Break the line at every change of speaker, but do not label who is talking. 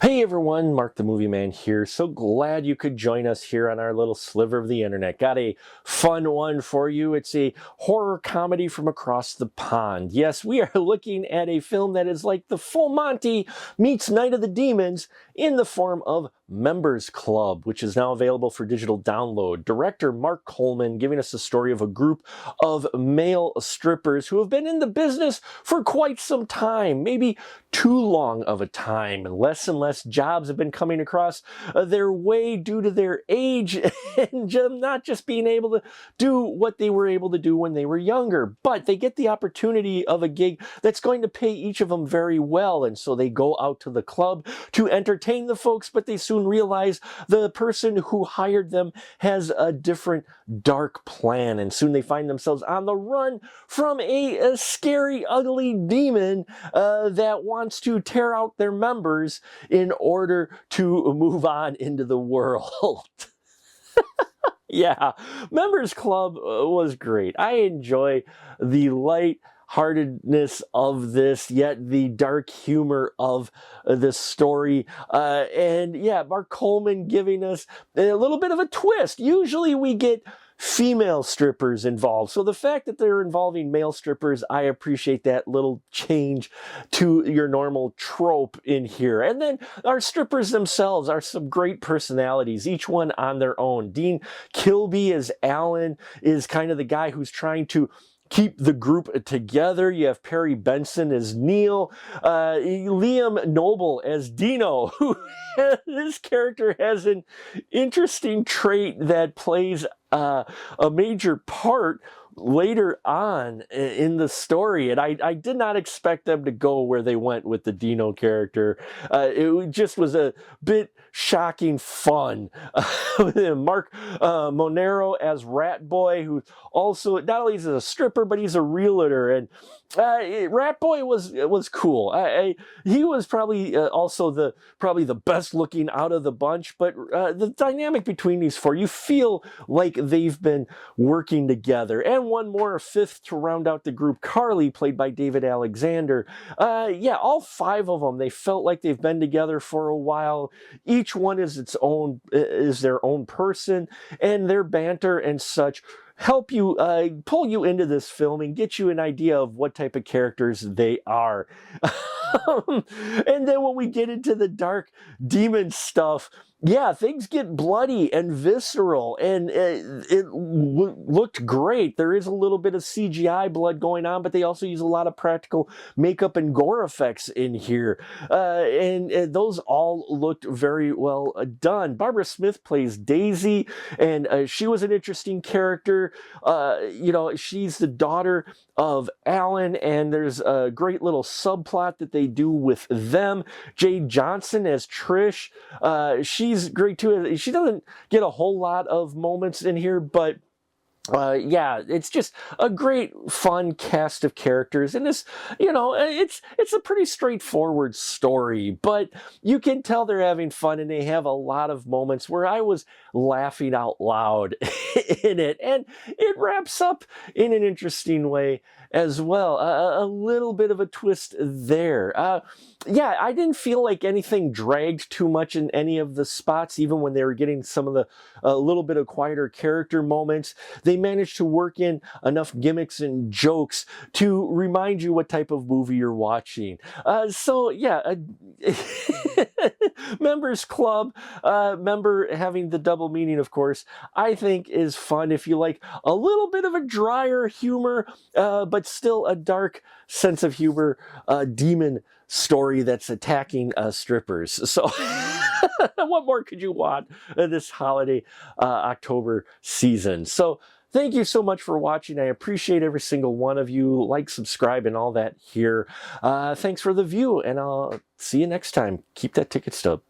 Hey everyone, Mark the Movie Man here. So glad you could join us here on our little sliver of the internet. Got a fun one for you. It's a horror comedy from across the pond. Yes, we are looking at a film that is like the Full Monty meets Night of the Demons in the form of Members Club, which is now available for digital download. Director Mark Coleman giving us the story of a group of male strippers who have been in the business for quite some time, maybe too long of a time. Less and less jobs have been coming across their way due to their age and not just being able to do what they were able to do when they were younger, but they get the opportunity of a gig that's going to pay each of them very well, and so they go out to the club to entertain the folks, but they soon realize the person who hired them has a different dark plan, and soon they find themselves on the run from a scary, ugly demon that wants to tear out their members in order to move on into the world. Yeah, Members Club was great. I enjoy the light-heartedness of this, yet the dark humor of this story. And yeah, Mark Coleman giving us a little bit of a twist. Usually we get female strippers involved. So the fact that they're involving male strippers, I appreciate that little change to your normal trope in here. And then our strippers themselves are some great personalities, each one on their own. Dean Kilby as Alan is kind of the guy who's trying to keep the group together. You have Perry Benson as Neil, Liam Noble as Dino, who this character has an interesting trait that plays a major part later on in the story, and I did not expect them to go where they went with the Dino character. It just was a bit shocking fun. Mark Monero as Rat Boy, who also not only is a stripper, but he's a realtor, and Rat Boy was cool. He was probably also the best looking out of the bunch, but the dynamic between these four, you feel like they've been working together. And one more, fifth to round out the group, Carly, played by David Alexander. Yeah, all five of them, they felt like they've been together for a while. Each one is their own person, and their banter and such help you pull you into this film and get you an idea of what type of characters they are. And then when we get into the dark demon stuff, yeah, things get bloody and visceral, and it looked great. There is a little bit of CGI blood going on, but they also use a lot of practical makeup and gore effects in here. And those all looked very well done. Barbara Smith plays Daisy, and she was an interesting character. You know, she's the daughter of Alan, and there's a great little subplot that they do with them. Jade Johnson as Trish. She's great too. She doesn't get a whole lot of moments in here, but yeah, it's just a great, fun cast of characters, and this, you know, it's a pretty straightforward story, but you can tell they're having fun, and they have a lot of moments where I was laughing out loud in it, and it wraps up in an interesting way as well. A little bit of a twist there. Yeah, I didn't feel like anything dragged too much in any of the spots, even when they were getting some of the a little bit of quieter character moments. They managed to work in enough gimmicks and jokes to remind you what type of movie you're watching. So yeah, Members Club, member having the double meaning, of course, I think is fun if you like a little bit of a drier humor, but still a dark sense of humor, demon story that's attacking strippers. So what more could you want this holiday October season? So thank you so much for watching. I appreciate every single one of you. Like, subscribe, and all that here. Thanks for the view, and I'll see you next time. Keep that ticket stub.